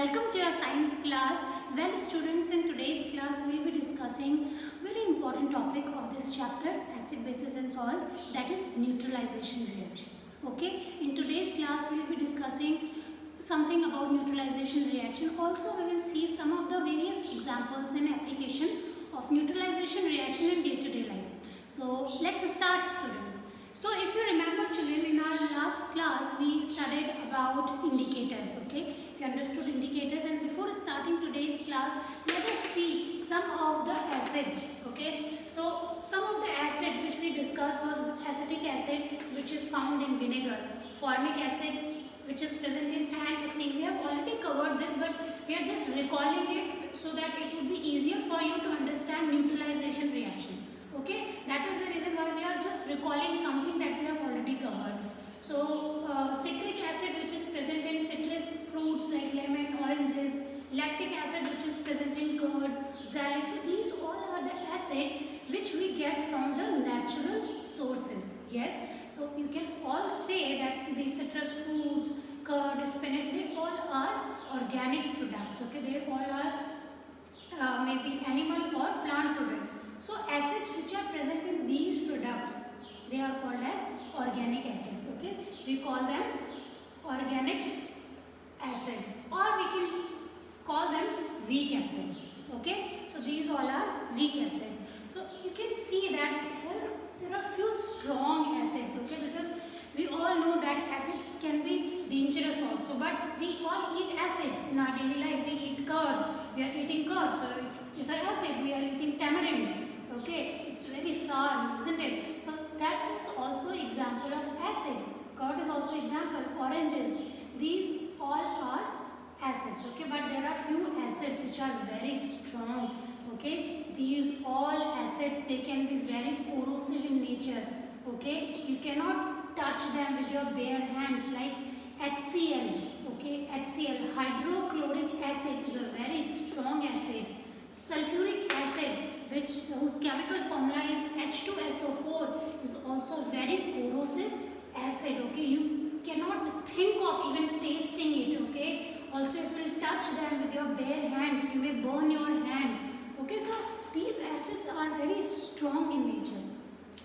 Welcome to your science class. Well students, in today's class we will be discussing very important topic of this chapter, acid, bases and salts, that is neutralization reaction. Okay, in today's class we will be discussing something about neutralization reaction. Also we will see some of the various examples and application of neutralization reaction in day-to-day life. So let's start, students. So if you remember children, in our last class we studied about indicators, okay? We understood indicators, and before starting today's class, let us see some of the acids, okay? So some of the acids which we discussed was acetic acid, which is found in vinegar, formic acid, which is present in antacid. We have already covered this, but we are just recalling it so that it will be easier for you to understand neutralization reaction. Okay, that is the reason why we are just recalling something that we have already covered. So citric acid, which is present in citrus fruits like lemon, oranges, lactic acid, which is present in curd, xylitol. So these all are the acid which we get from the natural sources. Yes, so you can all say that the citrus fruits, curd, spinach, they all are organic products. Okay, they all are maybe animal or plant products. So acids which are present in these products, they are called as organic acids. Okay, we call them organic acids, or we can call them weak acids. Okay, so these all are weak acids. So you can see that here there are few strong acids. Okay, because we all know that acids can be dangerous also, but we all eat acids in our daily life. We eat curd, we are eating curd, so it's an acid. We are eating tamarind. Okay, it's very sour, isn't it? So that is also example of acid. Curd is also example. Oranges, these all are acids. Okay, but there are few acids which are very strong. Okay, these all acids, they can be very corrosive in nature. Okay, you cannot touch them with your bare hands, like HCl. Okay, HCl, hydrochloric acid, is a very strong acid. Sulfuric acid, whose chemical formula is H2SO4, is also very corrosive acid. Okay, you cannot think of even tasting it. Okay, also if you will touch them with your bare hands, you may burn your hand. Okay, so these acids are very strong in nature.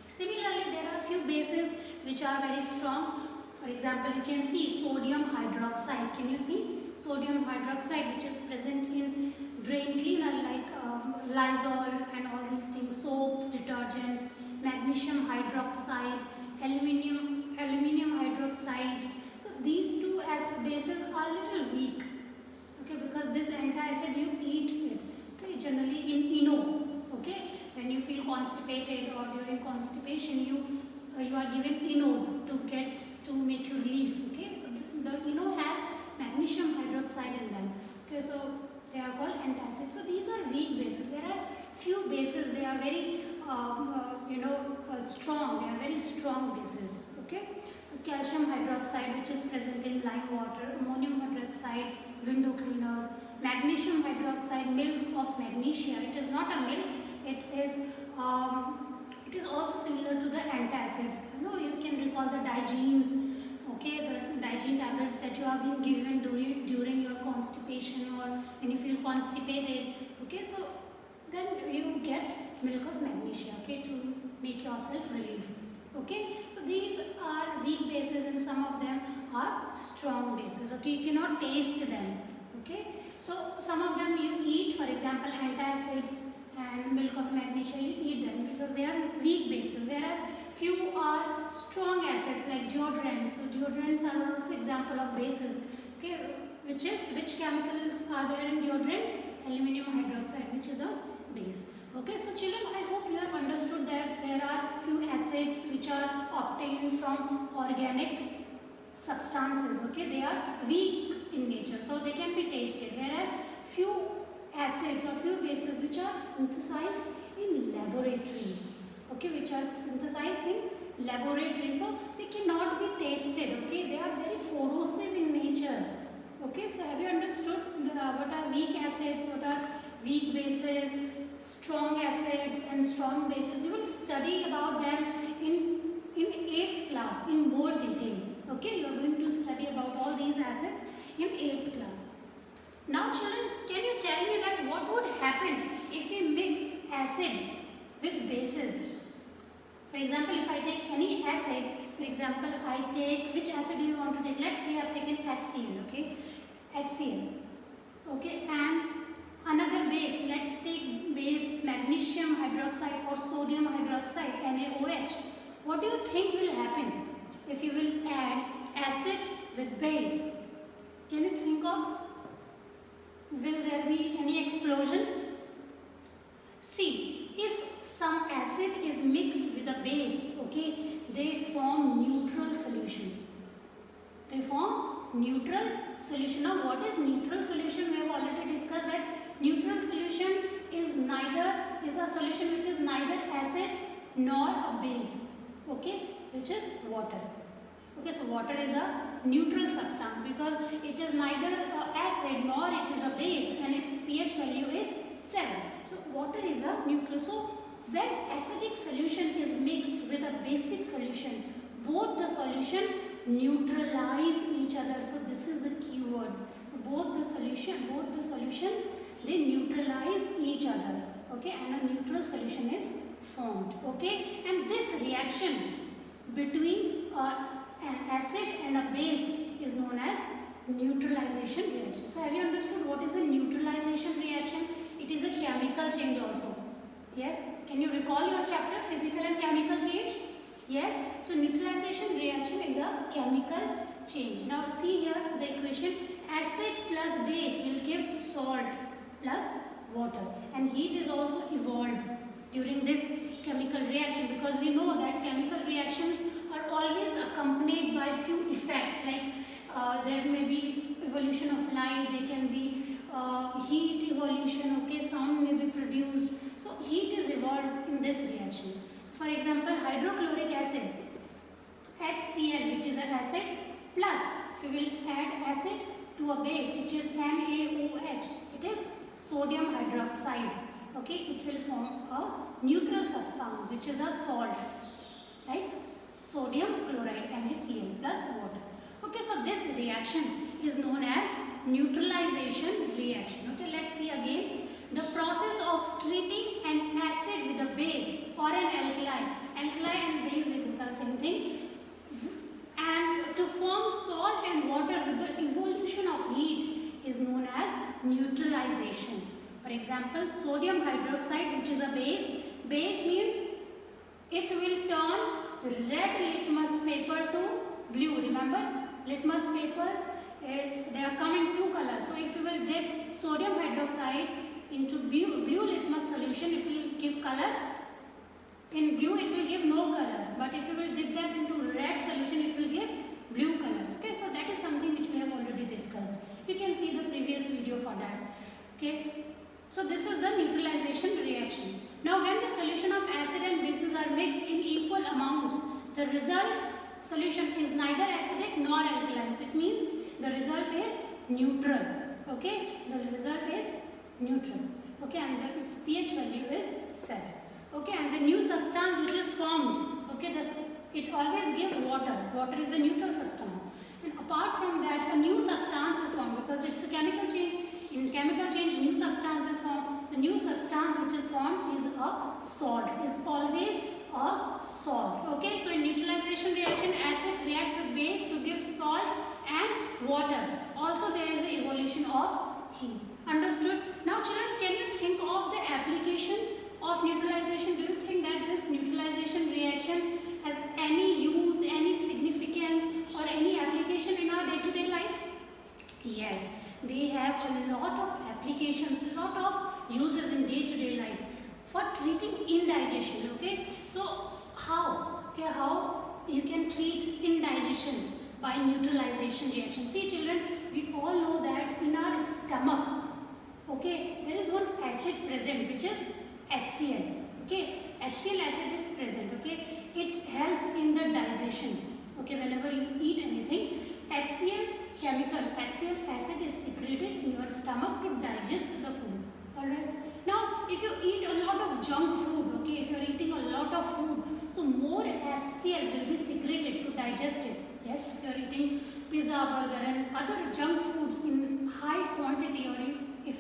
Similarly, there are few bases which are very strong. For example, you can see sodium hydroxide. Can you see sodium hydroxide, which is present in drain cleaner like Lysol and all these things, soap, detergents, magnesium hydroxide, aluminium hydroxide. So these two bases are little weak. Okay, because this antacid you eat it. Okay, generally in ENO. Okay, when you feel constipated or during constipation, you are given ENOs to make you relief. Okay, so the ENO has magnesium hydroxide in them. Okay, so they are called antacids. So these are weak bases. There are few bases, they are very strong. They are very strong bases. Okay, so calcium hydroxide, which is present in lime water, ammonium hydroxide, window cleaners, magnesium hydroxide, milk of magnesia. It is not a milk. It is also similar to the antacids. You can recall the Digenes. Okay, the Digene tablets that you have been given during your constipation or when you feel constipated. Okay, so then you get milk of magnesia. Okay, to make yourself relief. Okay, so these are weak bases and some of them are strong bases. Okay, you cannot taste them. Okay, so some of them you eat, for example, antacids and milk of magnesia, you eat them because they are weak bases, whereas few are strong acids like deodorants. So deodorants are also example of bases. Okay, which chemicals are there in deodorants? Aluminium hydroxide, which is a base. Okay, so children, I hope you have understood that there are few acids which are obtained from organic substances. Okay, they are weak in nature, so they can be tasted, whereas few acids or few bases which are synthesized in laboratories. Okay, which are synthesized in laboratories, so they cannot be tasted. Okay, they are very corrosive in nature. Okay, so have you understood what are weak acids, what are weak bases, strong acids and strong bases? You will study about them in 8th class in more detail. Okay, you are going to study about all these acids in 8th class. Now children, can you tell me that what would happen if we mix acid with bases? For example, if I take any acid, for example, I take, which acid do you want to take? Let's, we have taken HCl, okay? HCl, okay, and another base, let's take base magnesium hydroxide or sodium hydroxide, NaOH. What do you think will happen if you will add acid with base? Can you think of? Will there be any explosion? See, if some acid is mixed with a base, okay, they form neutral solution. They form neutral solution. Now, what is neutral solution? We have already discussed that neutral solution is a solution which is neither acid nor a base, okay, which is water. Okay, so water is a neutral substance because it is neither acid nor it is a base and its pH value is 7. So water is a neutral. So when acidic solution is mixed with a basic solution, both the solution neutralize each other. So this is the key word. Both the solutions, they neutralize each other. Okay, and a neutral solution is formed. Okay, and this reaction between an acid and a base is known as neutralization reaction. So have you understood what is a neutralization reaction? It is a chemical change also. Yes? Can you recall your chapter physical and chemical change? Yes? So neutralization reaction is a chemical change. Now see here the equation, acid plus base will give salt plus water, and heat is also evolved during this chemical reaction because we know that chemical reactions are always accompanied by few effects, like there may be evolution of light, there can be heat evolution, okay, sound may be produced. So heat is evolved in this reaction. So for example, hydrochloric acid, HCl, which is an acid, plus if we will add acid to a base which is NaOH, it is sodium hydroxide. Okay, it will form a neutral substance which is a salt, like sodium chloride, NaCl plus water. Okay, so this reaction is known as neutralization reaction. Okay, let's see again. The process of treating an acid with a base or an alkali and base, they both are same thing, and to form salt and water with the evolution of heat is known as neutralization. For example, sodium hydroxide, which is a base. Base means it will turn red litmus paper to blue. Remember, litmus paper, they are come in two colors. So if you will dip sodium hydroxide into blue litmus solution, it will give color. In blue, it will give no color. But if you will dip that into red solution, it will give blue colors. Okay, so that is something which we have already discussed. You can see the previous video for that. Okay. So this is the neutralization reaction. Now when the solution of acid and bases are mixed in equal amounts, the result solution is neither acidic nor alkaline. So it means the result is neutral. Okay, the result is neutral. Okay, and its pH value is 7. Okay, and the new substance which is formed, okay, it always gives water. Water is a neutral substance. And apart from that, a new substance is formed because it's a chemical change. In chemical change, new substance is formed. So new substance which is formed is a salt. Is always a salt. Okay. So in neutralization reaction, acid reacts with base to give salt and water. Also there is an evolution of heat. Understood? Now children, can you think of the applications of neutralization? Do you think that this neutralization reaction has any use, any significance or any application in our day-to-day life? Yes. They have a lot of applications, a lot of uses in day-to-day life for treating indigestion. Okay, so how? Okay, how you can treat indigestion by neutralization reaction? See children, we all know that in our stomach, okay, there is one acid present which is HCl. Okay, HCl acid is present. Okay, it helps in the digestion. Okay, whenever you eat anything, HCl acid is secreted in your stomach to digest the food. Alright. Now, if you eat a lot of junk food, okay, if you are eating a lot of food, so more HCl will be secreted to digest it. Yes, if you are eating pizza, burger and other junk foods in high quantity, or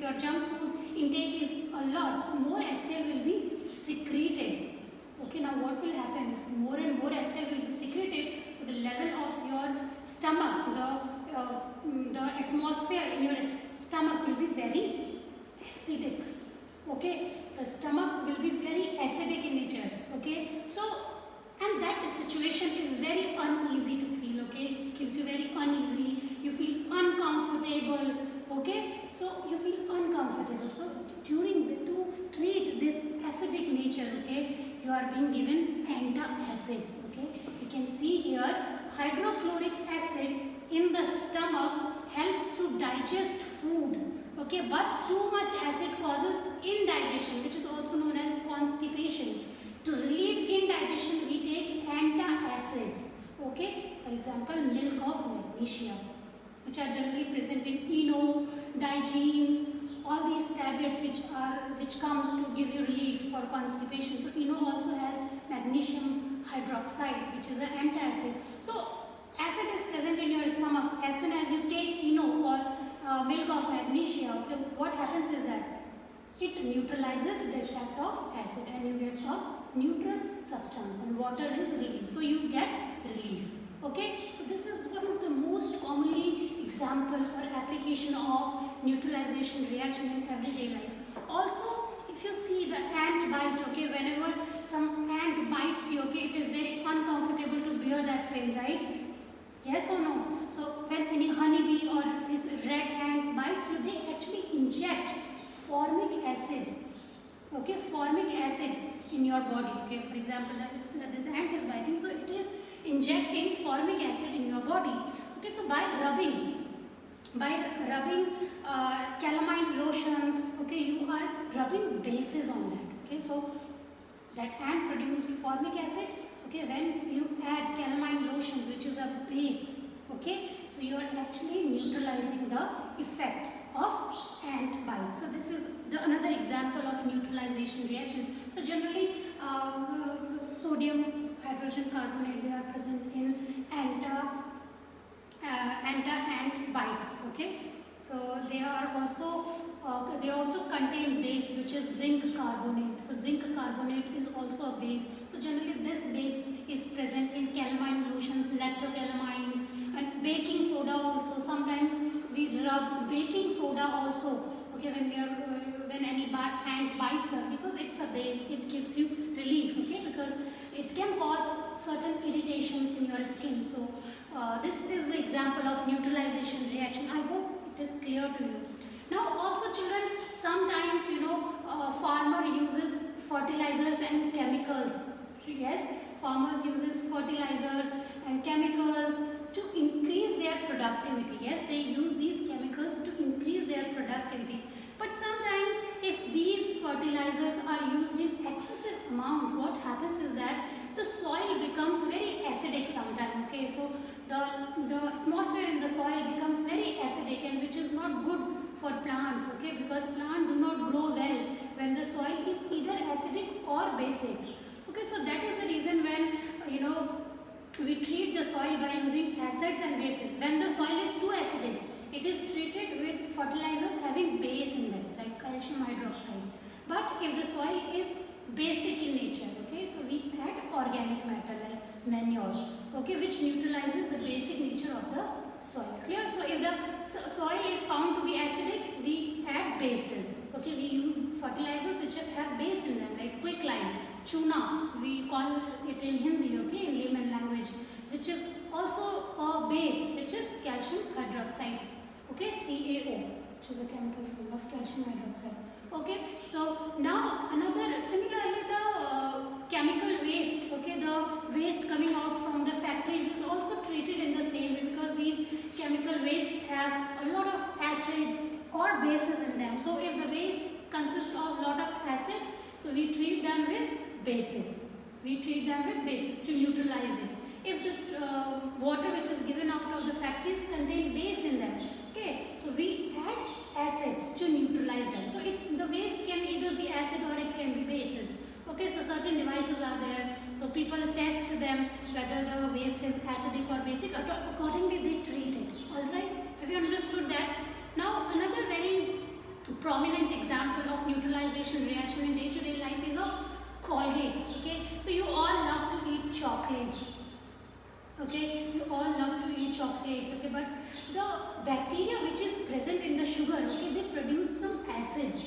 your junk food intake is a lot, so more HCl will be secreted. Okay, now what will happen if more and more HCl will be secreted? So the level of your stomach, the atmosphere in your stomach will be very acidic. Okay, the stomach will be very acidic in nature. Okay, so and that situation is very uneasy to feel. Okay, it gives you very uneasy. You feel uncomfortable. Okay, so you feel uncomfortable. So to treat this acidic nature, okay, you are being given antacids. Okay, you can see here hydrochloric acid in the stomach helps to digest food. Okay, but too much acid causes indigestion, which is also known as constipation. To relieve indigestion, we take antacids. Okay, for example, milk of magnesia, which are generally present in Eno, Digenes, all these tablets which comes to give you relief for constipation. So Eno also has magnesium hydroxide, which is an antacid. So acid is present in your stomach. As soon as you take Eno or milk of magnesia, okay, what happens is that it neutralizes the effect of acid and you get a neutral substance and water is released. So you get relief. Okay, so this is one of the most commonly example or application of neutralization reaction in everyday life. Also, if you see the ant bite, okay, whenever some ant bites you, okay, it is very uncomfortable to bear that pain, right? Yes or no? So when any honeybee or these red ants bites you, they actually inject formic acid. Okay, formic acid in your body. Okay, for example, this ant is biting, so it is injecting formic acid in your body. Okay, so by rubbing calamine lotions, okay, you are rubbing bases on that. Okay, so that ant produced formic acid. Okay, when you add calamine lotions, which is a base, okay, so you are actually neutralizing the effect of ant bite. So this is another example of neutralization reaction. So generally sodium hydrogen carbonate, they are present in ant bites. Okay, so they also contain base, which is zinc carbonate. So zinc carbonate is also a base. So generally this base is present in calamine lotions, lactocalamines, and baking soda also. Sometimes we rub baking soda also. Okay, when any ant bites us, because it's a base, it gives you relief. Okay, because it can cause certain irritations in your skin. So this is the example of neutralization reaction. I hope it is clear to you. Now also children, sometimes farmer uses fertilizers and chemicals. Yes, farmers uses fertilizers and chemicals to increase their productivity. Yes, they use these chemicals to increase their productivity. But sometimes if these fertilizers are used in excessive amount, what happens is that the soil becomes very acidic sometimes. Okay, so the atmosphere in the soil becomes very acidic, and which is not good for plants. Okay, because plants do not grow well when the soil is either acidic or basic. Okay, so that is the reason when we treat the soil by using acids and bases. When the soil is too acidic, it is treated with fertilizers having base in them, like calcium hydroxide. But if the soil is basic in nature, okay, so we add organic matter like manure, okay, which neutralizes the basic nature of the soil. Clear? So if the soil is found to be acidic, we add bases. Okay, we use fertilizers which have base in them, like quicklime, chuna, we call it in Hindi, okay, in layman language, which is also a base, which is calcium hydroxide, okay, CaO, which is a chemical form of calcium hydroxide. Okay, so now similarly the chemical waste, okay, the waste coming out from the factories is also treated in the same way, because these chemical waste have a lot of acids or bases in them. So if the waste consists of a lot of acid, so we treat them with bases. We treat them with bases to neutralize it. If the water which is given out of the factories contain base in them, okay, so we add acids to neutralize them. So the waste can either be acid or it can be bases. Okay, so certain devices are there. So people test them whether the waste is acidic or basic. Accordingly, they treat it. All right. Have you understood that? Now, another very prominent Colgate. Okay, so you all love to eat chocolates. Okay, you all love to eat chocolates. Okay, but the bacteria which is present in the sugar, okay, they produce some acids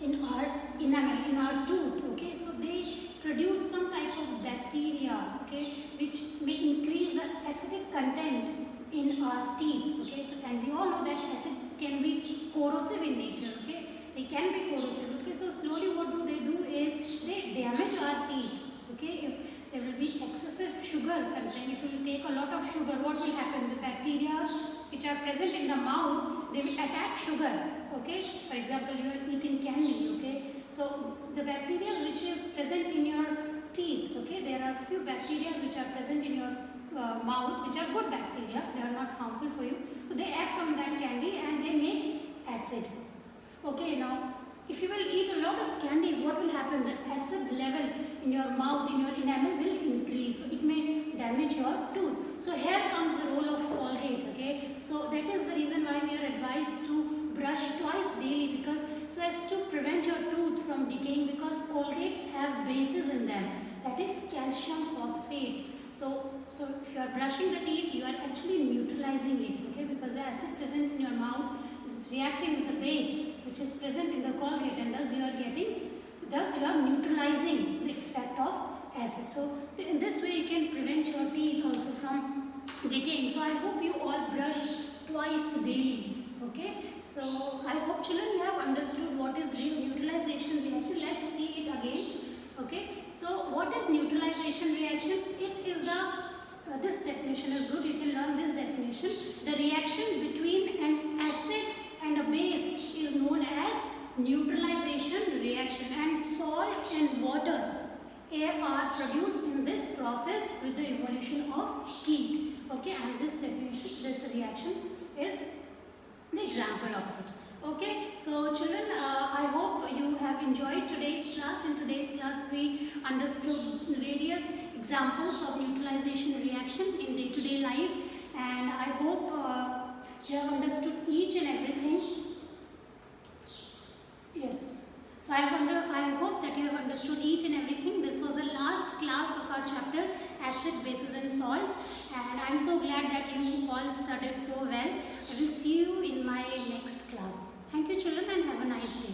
in our enamel, in our tooth. Okay, so they produce some type of bacteria, okay, which may increase the acidic content in our teeth. Okay, so and we all know that acids can be corrosive in nature. Okay, they can be corrosive. Okay, so slowly what do they do is they damage our teeth. Okay, if there will be excessive sugar content, if you will take a lot of sugar, what will happen? The bacteria which are present in the mouth, they will attack sugar. Okay, for example, you are eating candy. Okay, so the bacteria which is present in your teeth, okay, there are few bacteria which are present in your mouth, which are good bacteria, they are not harmful for you. So they act on that candy and they make acid. Okay, now if you will eat a lot of candies, what will happen? The acid level in your mouth, in your enamel will increase. So it may damage your tooth. So here comes the role of Colgate. Okay, so that is the reason why we are advised to brush twice daily, because so as to prevent your tooth from decaying, because Colgates have bases in them, that is calcium phosphate. So if you are brushing the teeth, you are actually neutralizing it. Okay, because the acid present in your mouth is reacting with the base which is present in the Colgate, and thus you are neutralizing the effect of acid. So in this way you can prevent your teeth also from decaying. So I hope you all brush twice daily. Okay, so I hope children you have understood what is neutralization reaction. Let's see it again. Okay, so what is neutralization reaction? It is this definition is good, you can learn this definition. The reaction between an acid and a base is known as neutralization reaction, and salt and water are produced in this process with the evolution of heat. Okay, and this definition, this reaction is the example of it. Okay, so children, I hope you have enjoyed today's class. In today's class we understood various examples of neutralization reaction in day-to-day life, and I hope you have understood each and everything. Yes, so I hope that you have understood each and everything. This was the last class of our chapter acid, bases and salts, and I am so glad that you all studied so well. I will see you in my next class. Thank you children, and have a nice day.